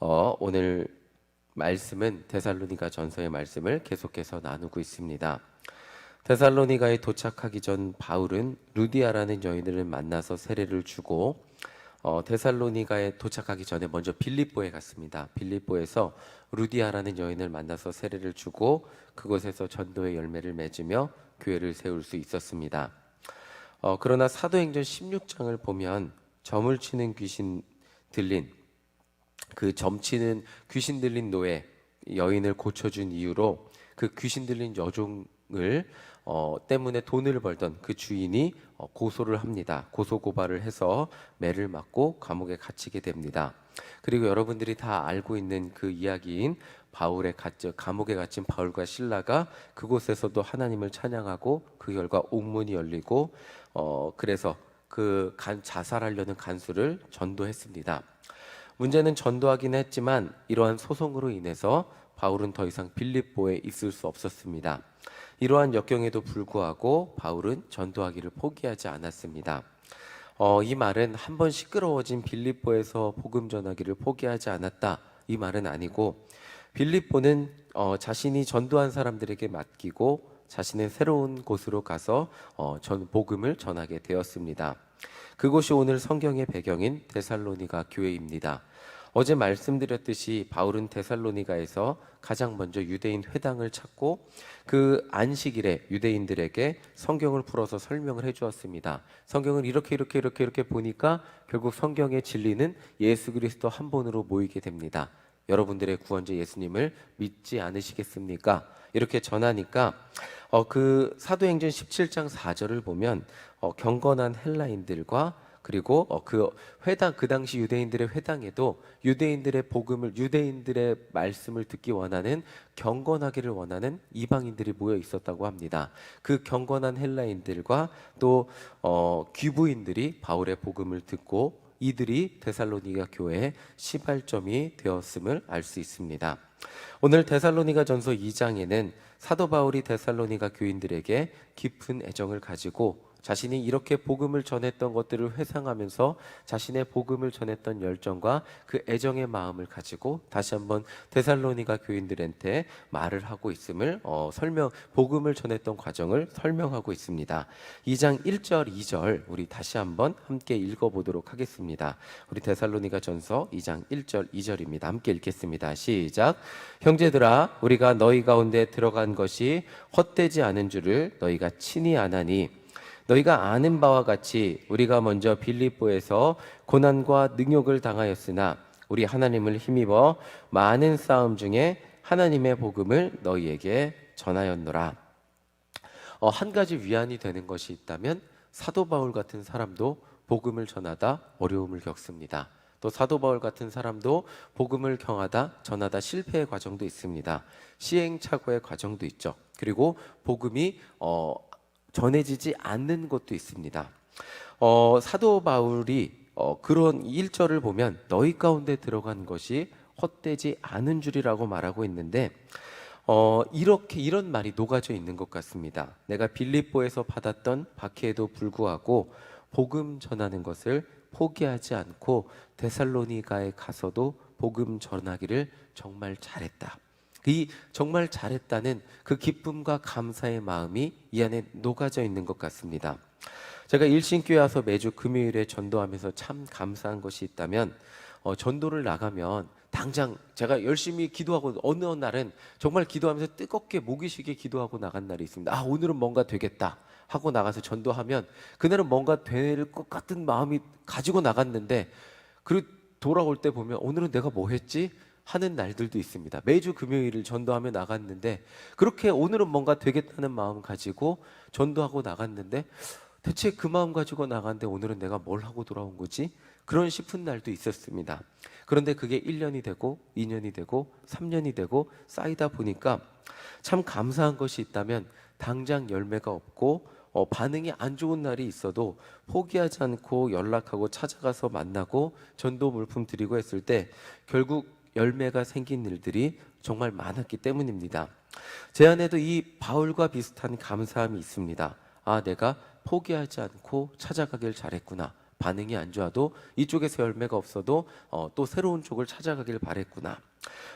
오늘 말씀은 데살로니가 전서의 말씀을 계속해서 나누고 있습니다. 데살로니가에 도착하기 전 바울은 루디아라는 여인을 만나서 세례를 주고 데살로니가에 도착하기 전에 먼저 빌립보에 갔습니다. 빌립보에서 루디아라는 여인을 만나서 세례를 주고 그곳에서 전도의 열매를 맺으며 교회를 세울 수 있었습니다. 그러나 사도행전 16장을 보면 점을 치는 귀신 들린 그 점치는 귀신 들린 노예 여인을 고쳐준 이유로 그 귀신 들린 여종을 때문에 돈을 벌던 그 주인이 고소를 합니다. 고소 고발을 해서 매를 맞고 감옥에 갇히게 됩니다. 그리고 여러분들이 다 알고 있는 그 이야기인 감옥에 갇힌 바울과 실라가 그곳에서도 하나님을 찬양하고 그 결과 옥문이 열리고 그래서 자살하려는 간수를 전도했습니다. 문제는 전도하긴 했지만 이러한 소송으로 인해서 바울은 더 이상 빌립보에 있을 수 없었습니다. 이러한 역경에도 불구하고 바울은 전도하기를 포기하지 않았습니다. 이 말은 한 번 시끄러워진 빌립보에서 복음 전하기를 포기하지 않았다, 이 말은 아니고 빌립보는 자신이 전도한 사람들에게 맡기고 자신의 새로운 곳으로 가서 복음을 전하게 되었습니다. 그곳이 오늘 성경의 배경인 데살로니가 교회입니다. 어제 말씀드렸듯이 바울은 데살로니가에서 가장 먼저 유대인 회당을 찾고 그 안식일에 유대인들에게 성경을 풀어서 설명을 해주었습니다. 성경을 이렇게 보니까 결국 성경의 진리는 예수 그리스도 한 분으로 모이게 됩니다. 여러분들의 구원자 예수님을 믿지 않으시겠습니까? 이렇게 전하니까 그 사도행전 17장 4절을 보면 경건한 헬라인들과 그리고 그 당시 유대인들의 회당에도 유대인들의 말씀을 듣기 원하는, 경건하기를 원하는 이방인들이 모여 있었다고 합니다. 그 경건한 헬라인들과 또 귀부인들이 바울의 복음을 듣고 이들이 데살로니가 교회의 시발점이 되었음을 알 수 있습니다. 오늘 데살로니가 전서 2장에는 사도 바울이 데살로니가 교인들에게 깊은 애정을 가지고 자신이 이렇게 복음을 전했던 것들을 회상하면서 자신의 복음을 전했던 열정과 그 애정의 마음을 가지고 다시 한번 데살로니가 교인들한테 말을 하고 있음을 복음을 전했던 과정을 설명하고 있습니다. 2장 1절 2절 우리 다시 한번 함께 읽어보도록 하겠습니다. 우리 데살로니가 전서 2장 1절 2절입니다. 함께 읽겠습니다. 시작. 형제들아, 우리가 너희 가운데 들어간 것이 헛되지 않은 줄을 너희가 친히 아나니 너희가 아는 바와 같이 우리가 먼저 빌립보에서 고난과 능욕을 당하였으나 우리 하나님을 힘입어 많은 싸움 중에 하나님의 복음을 너희에게 전하였노라. 한 가지 위안이 되는 것이 있다면 사도 바울 같은 사람도 복음을 전하다 어려움을 겪습니다. 또 사도 바울 같은 사람도 복음을 전하다 실패의 과정도 있습니다. 시행착오의 과정도 있죠. 그리고 복음이 전해지지 않는 것도 있습니다. 사도 바울이 그런 1절을 보면 너희 가운데 들어간 것이 헛되지 않은 줄이라고 말하고 있는데 이런 말이 녹아져 있는 것 같습니다. 내가 빌립보에서 받았던 박해에도 불구하고 복음 전하는 것을 포기하지 않고 데살로니가에 가서도 복음 전하기를 정말 잘했다. 이 정말 잘했다는 그 기쁨과 감사의 마음이 이 안에 녹아져 있는 것 같습니다. 제가 일신교회 와서 매주 금요일에 전도하면서 참 감사한 것이 있다면 전도를 나가면 당장 제가 열심히 기도하고 어느 날은 정말 기도하면서 뜨겁게 목이 쉬게 기도하고 나간 날이 있습니다. 오늘은 뭔가 되겠다 하고 나가서 전도하면 그날은 뭔가 될 것 같은 마음이 가지고 나갔는데 그리고 돌아올 때 보면 오늘은 내가 뭐 했지? 하는 날들도 있습니다. 매주 금요일을 전도하며 나갔는데 그렇게 오늘은 뭔가 되겠다는 마음 가지고 전도하고 나갔는데 대체 그 마음 가지고 나갔는데 오늘은 내가 뭘 하고 돌아온 거지? 그런 싶은 날도 있었습니다. 그런데 그게 1년이 되고 2년이 되고 3년이 되고 쌓이다 보니까 참 감사한 것이 있다면 당장 열매가 없고 반응이 안 좋은 날이 있어도 포기하지 않고 연락하고 찾아가서 만나고 전도 물품 드리고 했을 때 결국 열매가 생긴 일들이 정말 많았기 때문입니다. 제 안에도 이 바울과 비슷한 감사함이 있습니다. 내가 포기하지 않고 찾아가길 잘했구나. 반응이 안 좋아도 이쪽에서 열매가 없어도 또 새로운 쪽을 찾아가길 바랬구나.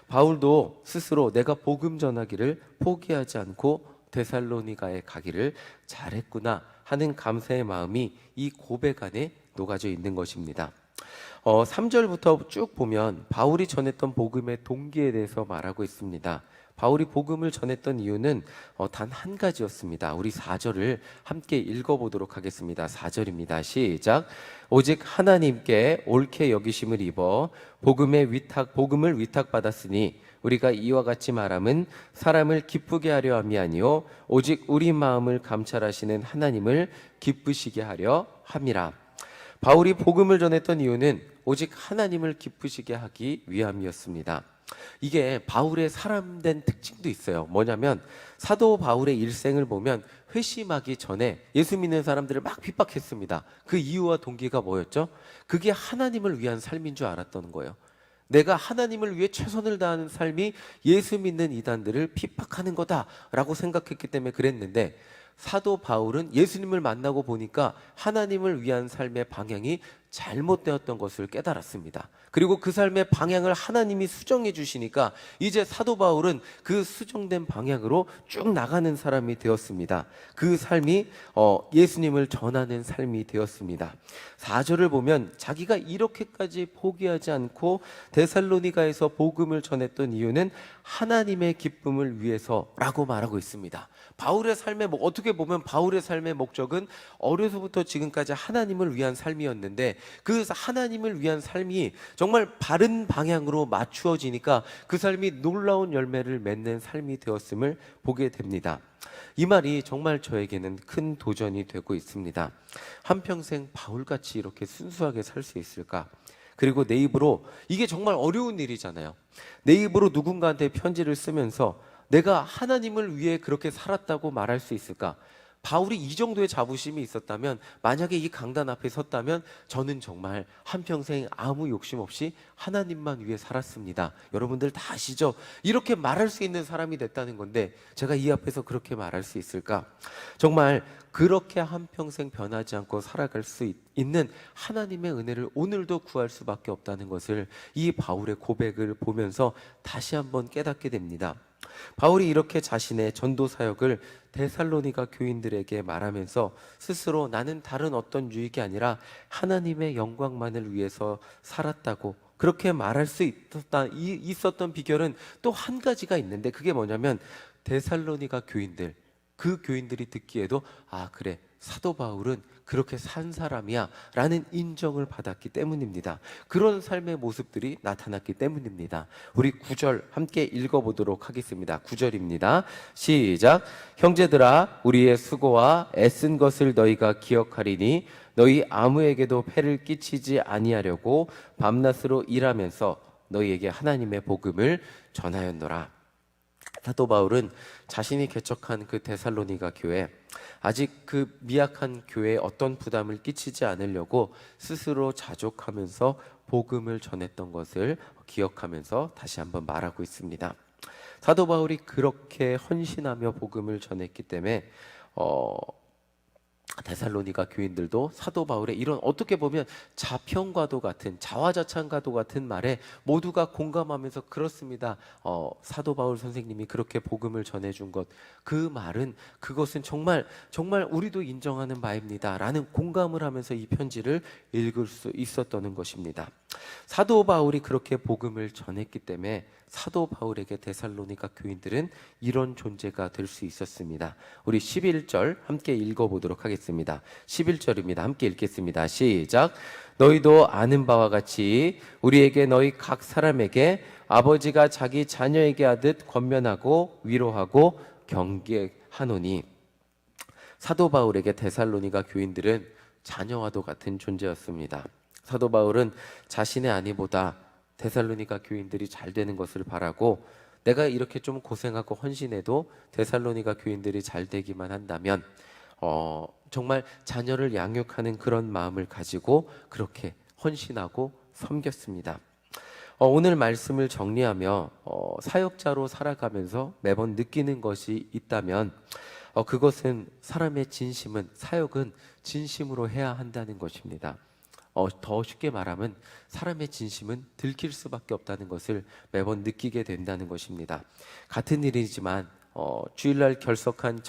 바울도 스스로 내가 복음 전하기를 포기하지 않고 데살로니가에 가기를 잘했구나 하는 감사의 마음이 이 고백 안에 녹아져 있는 것입니다. 3절부터 쭉 보면 바울이 전했던 복음의 동기에 대해서 말하고 있습니다. 바울이 복음을 전했던 이유는 단 한 가지였습니다. 우리 4절을 함께 읽어보도록 하겠습니다. 4절입니다. 시작. 오직 하나님께 옳게 여기심을 입어 복음을 위탁받았으니 우리가 이와 같이 말함은 사람을 기쁘게 하려 함이 아니요 오직 우리 마음을 감찰하시는 하나님을 기쁘시게 하려 함이라. 바울이 복음을 전했던 이유는 오직 하나님을 기쁘시게 하기 위함이었습니다. 이게 바울의 사람된 특징도 있어요. 뭐냐면 사도 바울의 일생을 보면 회심하기 전에 예수 믿는 사람들을 막 핍박했습니다. 그 이유와 동기가 뭐였죠? 그게 하나님을 위한 삶인 줄 알았던 거예요. 내가 하나님을 위해 최선을 다하는 삶이 예수 믿는 이단들을 핍박하는 거다라고 생각했기 때문에 그랬는데, 사도 바울은 예수님을 만나고 보니까 하나님을 위한 삶의 방향이 잘못되었던 것을 깨달았습니다. 그리고 그 삶의 방향을 하나님이 수정해 주시니까 이제 사도 바울은 그 수정된 방향으로 쭉 나가는 사람이 되었습니다. 그 삶이 예수님을 전하는 삶이 되었습니다. 4절을 보면 자기가 이렇게까지 포기하지 않고 데살로니가에서 복음을 전했던 이유는 하나님의 기쁨을 위해서라고 말하고 있습니다. 바울의 삶의 어떻게 보면 바울의 삶의 목적은 어려서부터 지금까지 하나님을 위한 삶이었는데, 그 하나님을 위한 삶이 정말 바른 방향으로 맞추어지니까 그 삶이 놀라운 열매를 맺는 삶이 되었음을 보게 됩니다. 이 말이 정말 저에게는 큰 도전이 되고 있습니다. 한평생 바울같이 이렇게 순수하게 살 수 있을까? 그리고 내 입으로, 이게 정말 어려운 일이잖아요. 내 입으로 누군가한테 편지를 쓰면서 내가 하나님을 위해 그렇게 살았다고 말할 수 있을까? 바울이 이 정도의 자부심이 있었다면, 만약에 이 강단 앞에 섰다면 저는 정말 한평생 아무 욕심 없이 하나님만 위해 살았습니다. 여러분들 다 아시죠? 이렇게 말할 수 있는 사람이 됐다는 건데 제가 이 앞에서 그렇게 말할 수 있을까? 정말 그렇게 한평생 변하지 않고 살아갈 수 있는 하나님의 은혜를 오늘도 구할 수밖에 없다는 것을 이 바울의 고백을 보면서 다시 한번 깨닫게 됩니다. 바울이 이렇게 자신의 전도 사역을 데살로니가 교인들에게 말하면서 스스로 나는 다른 어떤 유익이 아니라 하나님의 영광만을 위해서 살았다고 그렇게 말할 수 있었던 비결은 또 한 가지가 있는데, 그게 뭐냐면 데살로니가 교인들, 그 교인들이 듣기에도 그래, 사도 바울은 그렇게 산 사람이야 라는 인정을 받았기 때문입니다. 그런 삶의 모습들이 나타났기 때문입니다. 우리 9절 함께 읽어보도록 하겠습니다. 9절입니다. 시작. 형제들아, 우리의 수고와 애쓴 것을 너희가 기억하리니 너희 아무에게도 폐를 끼치지 아니하려고 밤낮으로 일하면서 너희에게 하나님의 복음을 전하였노라. 사도 바울은 자신이 개척한 그 데살로니가 교회, 아직 그 미약한 교회에 어떤 부담을 끼치지 않으려고 스스로 자족하면서 복음을 전했던 것을 기억하면서 다시 한번 말하고 있습니다. 사도 바울이 그렇게 헌신하며 복음을 전했기 때문에 데살로니가 교인들도 사도 바울의 이런 어떻게 보면 자평과도 같은, 자화자찬과도 같은 말에 모두가 공감하면서 그렇습니다. 사도 바울 선생님이 그렇게 복음을 전해준 것, 그 말은, 그것은 정말 우리도 인정하는 바입니다 라는 공감을 하면서 이 편지를 읽을 수 있었던 것입니다. 사도 바울이 그렇게 복음을 전했기 때문에 사도 바울에게 데살로니가 교인들은 이런 존재가 될 수 있었습니다. 우리 11절 함께 읽어보도록 하겠습니다. 11절입니다. 함께 읽겠습니다. 시작. 너희도 아는 바와 같이 우리에게 너희 각 사람에게 아버지가 자기 자녀에게 하듯 권면하고 위로하고 경계하노니. 사도 바울에게 데살로니가 교인들은 자녀와도 같은 존재였습니다. 사도 바울은 자신의 아내보다 데살로니가 교인들이 잘 되는 것을 바라고, 내가 이렇게 좀 고생하고 헌신해도 데살로니가 교인들이 잘 되기만 한다면 정말 자녀를 양육하는 그런 마음을 가지고 그렇게 헌신하고 섬겼습니다. 오늘 말씀을 정리하며 사역자로 살아가면서 매번 느끼는 것이 있다면 그것은 사람의 진심은, 사역은 진심으로 해야 한다는 것입니다. 더 쉽게 말하면 사람의 진심은 들킬 수밖에 없다는 것을 매번 느끼게 된다는 것입니다. 같은 일이지만 주일날 결석한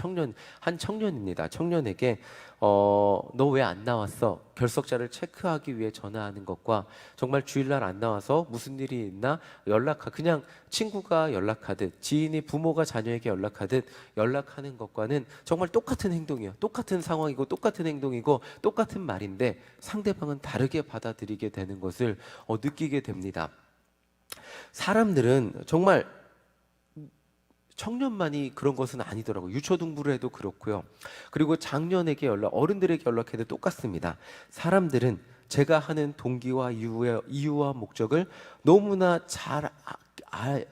한 청년입니다. 청년에게 너 왜 안 나왔어? 결석자를 체크하기 위해 전화하는 것과 정말 주일날 안 나와서 무슨 일이 있나 그냥 친구가 연락하듯 지인이 부모가 자녀에게 연락하듯 연락하는 것과는 정말 똑같은 행동이에요. 똑같은 상황이고 똑같은 행동이고 똑같은 말인데 상대방은 다르게 받아들이게 되는 것을 느끼게 됩니다. 사람들은 정말 청년만이 그런 것은 아니더라고요. 유초등부를 해도 그렇고요. 그리고 장년에게 어른들에게 연락해도 똑같습니다. 사람들은 제가 하는 동기와 이유와 목적을 너무나 잘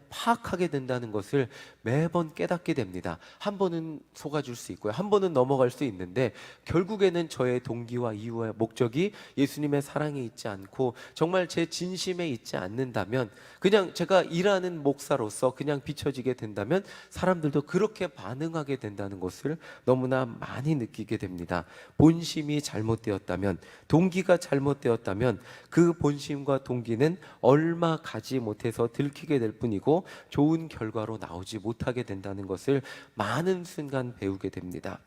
파악하게 된다는 것을 매번 깨닫게 됩니다. 한 번은 속아줄 수 있고요. 한 번은 넘어갈 수 있는데 결국에는 저의 동기와 이유와 목적이 예수님의 사랑에 있지 않고 정말 제 진심에 있지 않는다면 그냥 제가 일하는 목사로서 그냥 비춰지게 된다면 사람들도 그렇게 반응하게 된다는 것을 너무나 많이 느끼게 됩니다. 본심이 잘못되었다면 동기가 잘못되었다면 그 본심과 동기는 얼마 가지 못해서 들키게 될 뿐이고 좋은 결과로 나오지 못하게 된다는 것을 많은 순간 배우게 됩니다.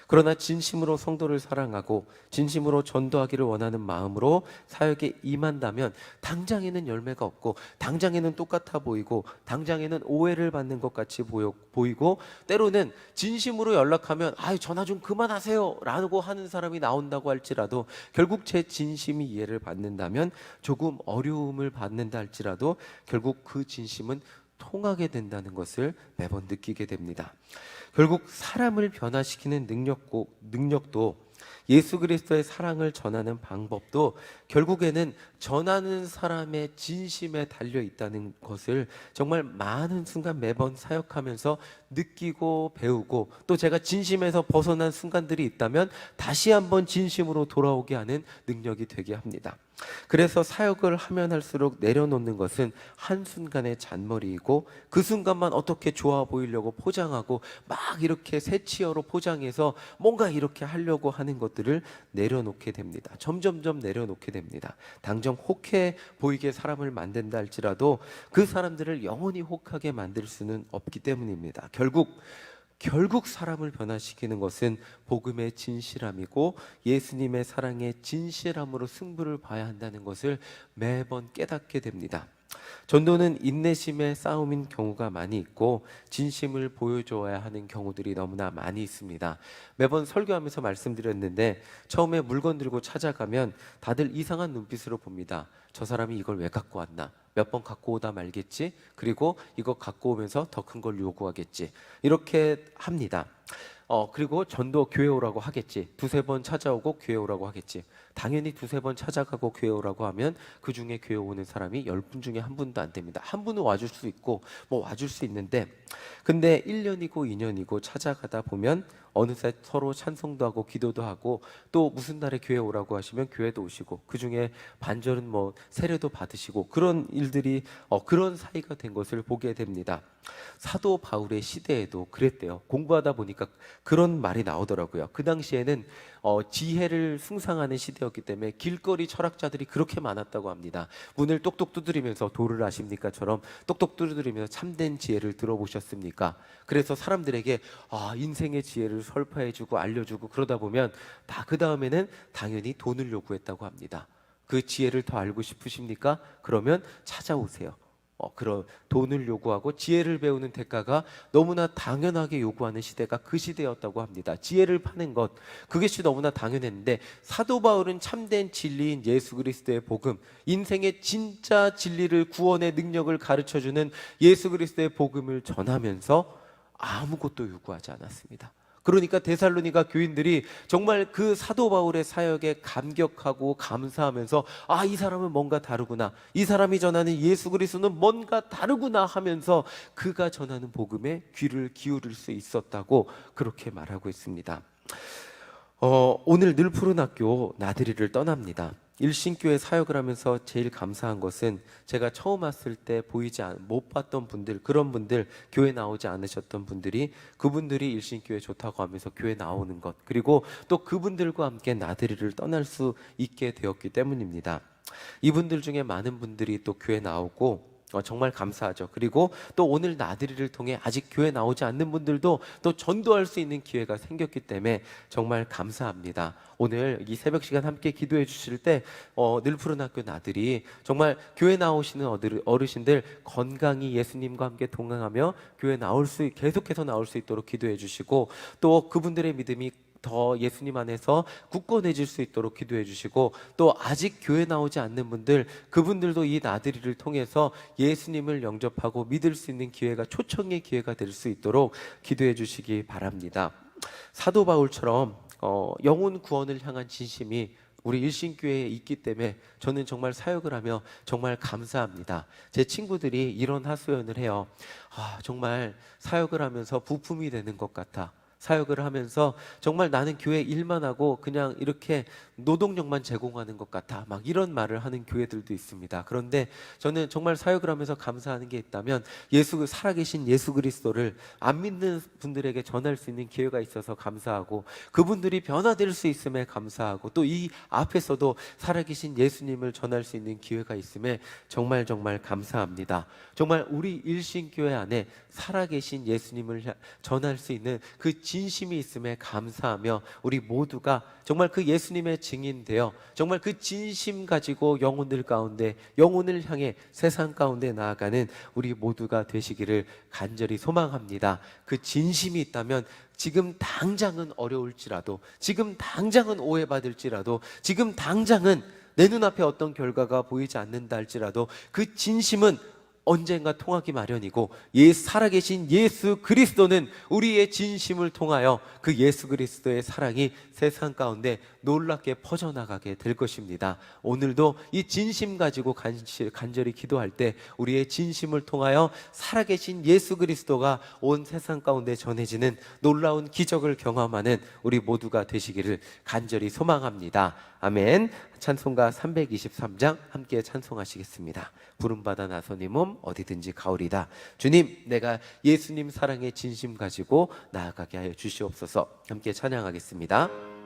그러나 진심으로 성도를 사랑하고 진심으로 전도하기를 원하는 마음으로 사역에 임한다면 당장에는 열매가 없고 당장에는 똑같아 보이고 당장에는 오해를 받는 것 같이 보이고 때로는 진심으로 연락하면 전화 좀 그만하세요 라고 하는 사람이 나온다고 할지라도 결국 제 진심이 이해를 받는다면 조금 어려움을 받는다 할지라도 결국 그 진심은 통하게 된다는 것을 매번 느끼게 됩니다. 결국 사람을 변화시키는 능력도 예수 그리스도의 사랑을 전하는 방법도 결국에는 전하는 사람의 진심에 달려 있다는 것을 정말 많은 순간 매번 사역하면서 느끼고 배우고 또 제가 진심에서 벗어난 순간들이 있다면 다시 한번 진심으로 돌아오게 하는 능력이 되게 합니다. 그래서 사역을 하면 할수록 내려놓는 것은 한순간의 잔머리이고 그 순간만 어떻게 좋아 보이려고 포장하고 막 이렇게 새치어로 포장해서 뭔가 이렇게 하려고 하는 것들을 내려놓게 됩니다. 점점점 내려놓게 됩니다. 당장 혹해 보이게 사람을 만든다 할지라도 그 사람들을 영원히 혹하게 만들 수는 없기 때문입니다. 결국 사람을 변화시키는 것은 복음의 진실함이고 예수님의 사랑의 진실함으로 승부를 봐야 한다는 것을 매번 깨닫게 됩니다. 전도는 인내심의 싸움인 경우가 많이 있고 진심을 보여줘야 하는 경우들이 너무나 많이 있습니다. 매번 설교하면서 말씀드렸는데 처음에 물건 들고 찾아가면 다들 이상한 눈빛으로 봅니다. 저 사람이 이걸 왜 갖고 왔나? 몇 번 갖고 오다 말겠지? 그리고 이거 갖고 오면서 더 큰 걸 요구하겠지? 이렇게 합니다. 그리고 전도 교회 오라고 하겠지. 두세 번 찾아오고 교회 오라고 하겠지. 당연히 두세 번 찾아가고 교회 오라고 하면 그 중에 교회 오는 사람이 10분 중에 한 분도 안 됩니다. 한 분은 와줄 수 있고 와줄 수 있는데 근데 1년이고 2년이고 찾아가다 보면 어느새 서로 찬송도 하고 기도도 하고 또 무슨 날에 교회 오라고 하시면 교회도 오시고 그 중에 반절은 세례도 받으시고 그런 일들이 그런 사이가 된 것을 보게 됩니다. 사도 바울의 시대에도 그랬대요. 공부하다 보니까 그런 말이 나오더라고요. 그 당시에는 지혜를 숭상하는 시대였기 때문에 길거리 철학자들이 그렇게 많았다고 합니다. 문을 똑똑 두드리면서 도를 아십니까처럼 똑똑 두드리면서 참된 지혜를 들어보셨습니까? 그래서 사람들에게 인생의 지혜를 설파해주고 알려주고 그러다 보면 그 다음에는 당연히 돈을 요구했다고 합니다. 그 지혜를 더 알고 싶으십니까? 그러면 찾아오세요. 그런 돈을 요구하고 지혜를 배우는 대가가 너무나 당연하게 요구하는 시대가 그 시대였다고 합니다. 지혜를 파는 것, 그것이 너무나 당연했는데 사도 바울은 참된 진리인 예수 그리스도의 복음, 인생의 진짜 진리를 구원의 능력을 가르쳐주는 예수 그리스도의 복음을 전하면서 아무것도 요구하지 않았습니다. 그러니까 데살로니가 교인들이 정말 그 사도 바울의 사역에 감격하고 감사하면서 이 사람은 뭔가 다르구나, 이 사람이 전하는 예수 그리스도는 뭔가 다르구나 하면서 그가 전하는 복음에 귀를 기울일 수 있었다고 그렇게 말하고 있습니다. 오늘 늘 푸른 학교 나들이를 떠납니다. 일신교회 사역을 하면서 제일 감사한 것은 제가 처음 왔을 때 못 봤던 분들, 그런 분들, 교회 나오지 않으셨던 분들이, 그분들이 일신교회 좋다고 하면서 교회 나오는 것, 그리고 또 그분들과 함께 나들이를 떠날 수 있게 되었기 때문입니다. 이분들 중에 많은 분들이 또 교회 나오고 정말 감사하죠. 그리고 또 오늘 나들이를 통해 아직 교회 나오지 않는 분들도 또 전도할 수 있는 기회가 생겼기 때문에 정말 감사합니다. 오늘 이 새벽 시간 함께 기도해 주실 때 늘 푸른 학교 나들이 정말 교회 나오시는 어르신들 건강히 예수님과 함께 동행하며 교회 계속해서 나올 수 있도록 기도해 주시고, 또 그분들의 믿음이 더 예수님 안에서 굳건해질 수 있도록 기도해 주시고, 또 아직 교회 나오지 않는 분들, 그분들도 이 나들이를 통해서 예수님을 영접하고 믿을 수 있는 기회가, 초청의 기회가 될 수 있도록 기도해 주시기 바랍니다. 사도 바울처럼 영혼 구원을 향한 진심이 우리 일신교회에 있기 때문에 저는 정말 사역을 하며 정말 감사합니다. 제 친구들이 이런 하소연을 해요. 정말 사역을 하면서 부품이 되는 것 같아. 사역을 하면서 정말 나는 교회 일만 하고 그냥 이렇게 노동력만 제공하는 것 같아, 막 이런 말을 하는 교회들도 있습니다. 그런데 저는 정말 사역을 하면서 감사하는 게 있다면, 살아계신 예수 그리스도를 안 믿는 분들에게 전할 수 있는 기회가 있어서 감사하고, 그분들이 변화될 수 있음에 감사하고, 또 이 앞에서도 살아계신 예수님을 전할 수 있는 기회가 있음에 정말 정말 감사합니다. 정말 우리 일신교회 안에 살아계신 예수님을 전할 수 있는 그 진심이 있음에 감사하며, 우리 모두가 정말 그 예수님의 증인되어 정말 그 진심 가지고 영혼을 향해 세상 가운데 나아가는 우리 모두가 되시기를 간절히 소망합니다. 그 진심이 있다면 지금 당장은 어려울지라도, 지금 당장은 오해받을지라도, 지금 당장은 내 눈앞에 어떤 결과가 보이지 않는다 할지라도 그 진심은 언젠가 통하기 마련이고, 살아계신 예수 그리스도는 우리의 진심을 통하여 그 예수 그리스도의 사랑이 세상 가운데 놀랍게 퍼져나가게 될 것입니다. 오늘도 이 진심 가지고 간절히 기도할 때 우리의 진심을 통하여 살아계신 예수 그리스도가 온 세상 가운데 전해지는 놀라운 기적을 경험하는 우리 모두가 되시기를 간절히 소망합니다. 아멘. 찬송가 323장 함께 찬송하시겠습니다. 부름받아 나선 이 몸 어디든지 가오리다. 주님, 내가 예수님 사랑의 진심 가지고 나아가게 하여 주시옵소서. 함께 찬양하겠습니다.